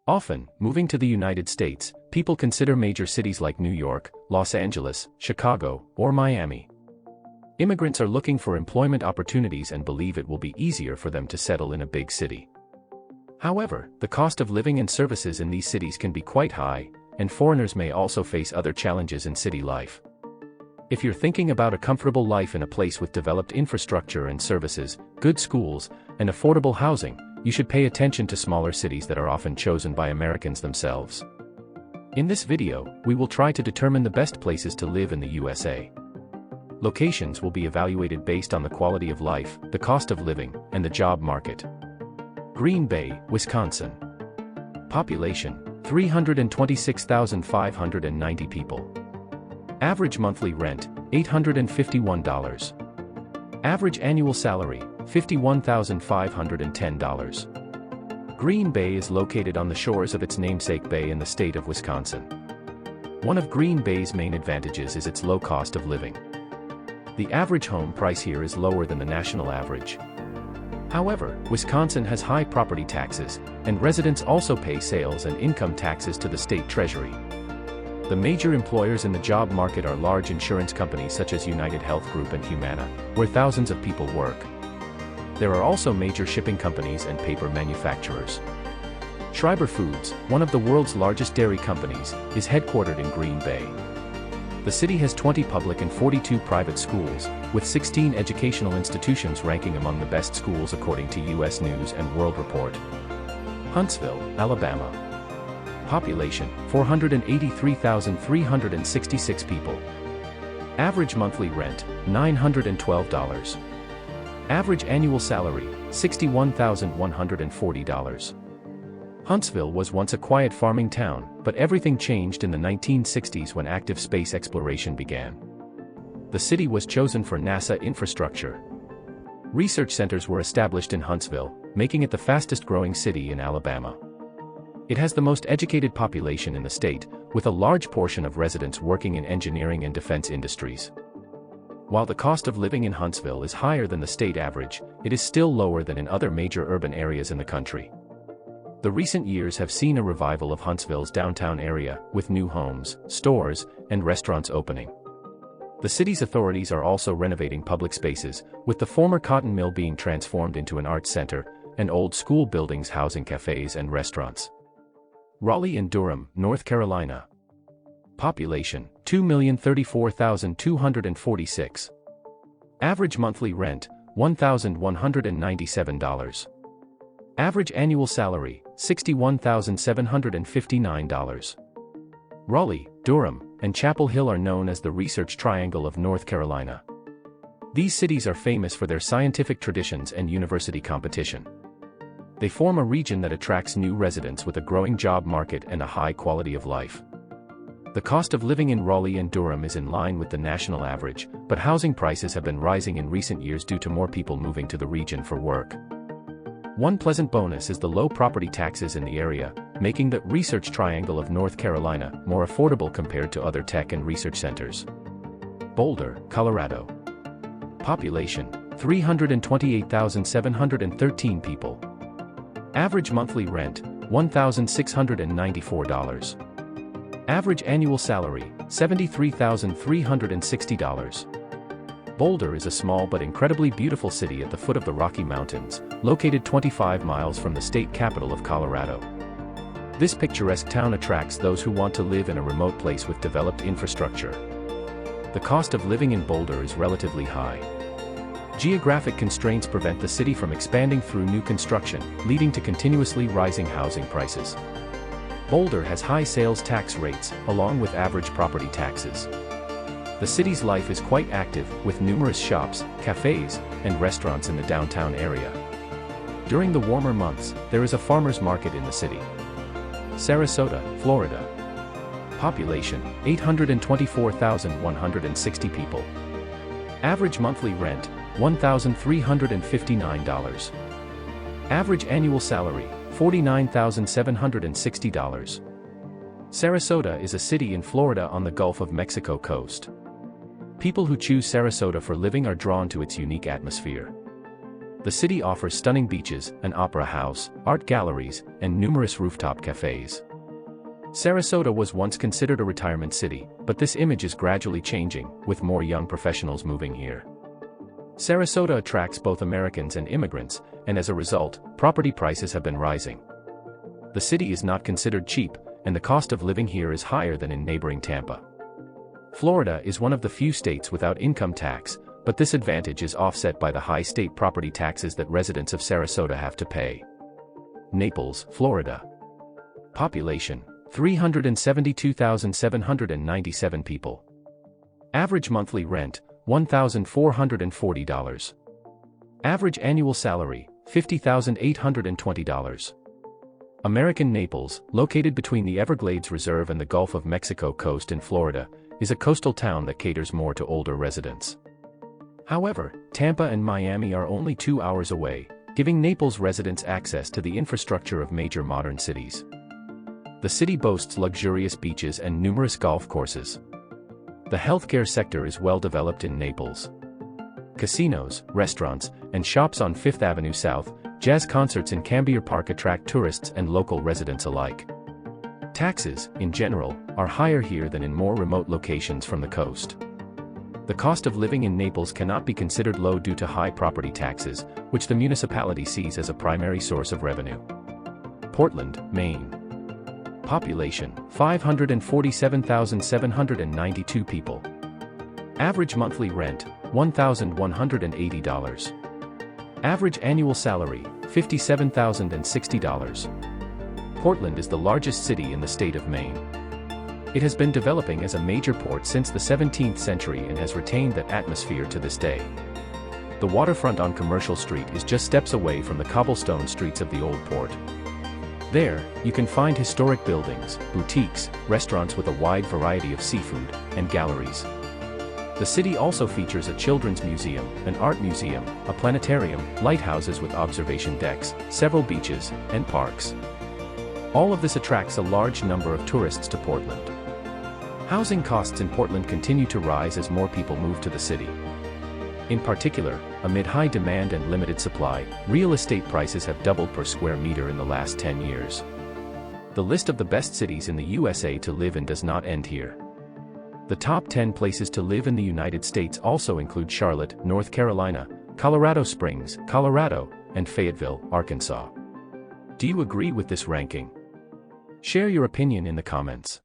Often, moving to the United States, people consider major cities like New York, Los Angeles, Chicago, or Miami. Immigrants are looking for employment opportunities and believe it will be easier for them to settle in a big city. However, the cost of living and services in these cities can be quite high, and foreigners may also face other challenges in city life. If you're thinking about a comfortable life in a place with developed infrastructure and services, good schools, and affordable housing, you should pay attention to smaller cities that are often chosen by Americans themselves. In this video, we will try to determine the best places to live in the USA. Locations will be evaluated based on the quality of life, the cost of living, and the job market. Green Bay, Wisconsin. Population: 326,590 people. Average monthly rent: $851. Average annual salary: $51,510. Green Bay is located on the shores of its namesake bay in the state of Wisconsin. One of Green Bay's main advantages is its low cost of living. The average home price here is lower than the national average. However, Wisconsin has high property taxes, and residents also pay sales and income taxes to the state treasury. The major employers in the job market are large insurance companies such as United Health Group and Humana, where thousands of people work. There are also major shipping companies and paper manufacturers. Schreiber Foods, one of the world's largest dairy companies, is headquartered in Green Bay. The city has 20 public and 42 private schools, with 16 educational institutions ranking among the best schools according to U.S. News & World Report. Huntsville, Alabama. Population: 483,366 people. Average monthly rent: $912. Average annual salary: $61,140. Huntsville was once a quiet farming town, but everything changed in the 1960s when active space exploration began. The city was chosen for NASA infrastructure. Research centers were established in Huntsville, making it the fastest-growing city in Alabama. It has the most educated population in the state, with a large portion of residents working in engineering and defense industries. While the cost of living in Huntsville is higher than the state average, it is still lower than in other major urban areas in the country. The recent years have seen a revival of Huntsville's downtown area, with new homes, stores, and restaurants opening. The city's authorities are also renovating public spaces, with the former cotton mill being transformed into an arts center, and old school buildings housing cafes and restaurants. Raleigh and Durham, North Carolina. Population: 2,034,246. Average monthly rent: $1,197. Average annual salary: $61,759. Raleigh, Durham, and Chapel Hill are known as the Research Triangle of North Carolina. These cities are famous for their scientific traditions and university competition. They form a region that attracts new residents with a growing job market and a high quality of life. The cost of living in Raleigh and Durham is in line with the national average, but housing prices have been rising in recent years due to more people moving to the region for work. One pleasant bonus is the low property taxes in the area, making the Research Triangle of North Carolina more affordable compared to other tech and research centers. Boulder, Colorado. Population: 328,713 people. Average monthly rent: $1,694. Average annual salary: $73,360. Boulder is a small but incredibly beautiful city at the foot of the Rocky Mountains, located 25 miles from the state capital of Colorado. This picturesque town attracts those who want to live in a remote place with developed infrastructure. The cost of living in Boulder is relatively high. Geographic constraints prevent the city from expanding through new construction, leading to continuously rising housing prices. Boulder has high sales tax rates, along with average property taxes. The city's life is quite active, with numerous shops, cafes, and restaurants in the downtown area. During the warmer months, there is a farmers market in the city. Sarasota, Florida. Population: 824,160 people. Average monthly rent: $1,359. Average annual salary: $49,760. Sarasota is a city in Florida on the Gulf of Mexico coast. People who choose Sarasota for living are drawn to its unique atmosphere. The city offers stunning beaches, an opera house, art galleries, and numerous rooftop cafes. Sarasota was once considered a retirement city, but this image is gradually changing, with more young professionals moving here. Sarasota attracts both Americans and immigrants, and as a result, property prices have been rising. The city is not considered cheap, and the cost of living here is higher than in neighboring Tampa. Florida is one of the few states without income tax, but this advantage is offset by the high state property taxes that residents of Sarasota have to pay. Naples, Florida. Population: 372,797 people. Average monthly rent: $1,440. Average annual salary: $50,820. American Naples, located between the Everglades Reserve and the Gulf of Mexico coast in Florida, is a coastal town that caters more to older residents. However, Tampa and Miami are only 2 hours away, giving Naples residents access to the infrastructure of major modern cities. The city boasts luxurious beaches and numerous golf courses. The healthcare sector is well developed in Naples. Casinos, restaurants, and shops on Fifth Avenue South, jazz concerts in Cambier Park attract tourists and local residents alike. Taxes, in general, are higher here than in more remote locations from the coast. The cost of living in Naples cannot be considered low due to high property taxes, which the municipality sees as a primary source of revenue. Portland, Maine. Population: 547,792 people. Average monthly rent: $1,180. Average annual salary: $57,060. Portland is the largest city in the state of Maine. It has been developing as a major port since the 17th century and has retained that atmosphere to this day. The waterfront on Commercial Street is just steps away from the cobblestone streets of the old port. There, you can find historic buildings, boutiques, restaurants with a wide variety of seafood, and galleries. The city also features a children's museum, an art museum, a planetarium, lighthouses with observation decks, several beaches, and parks. All of this attracts a large number of tourists to Portland. Housing costs in Portland continue to rise as more people move to the city. In particular, amid high demand and limited supply, real estate prices have doubled per square meter in the last 10 years. The list of the best cities in the USA to live in does not end here. The top 10 places to live in the United States also include Charlotte, North Carolina, Colorado Springs, Colorado, and Fayetteville, Arkansas. Do you agree with this ranking? Share your opinion in the comments.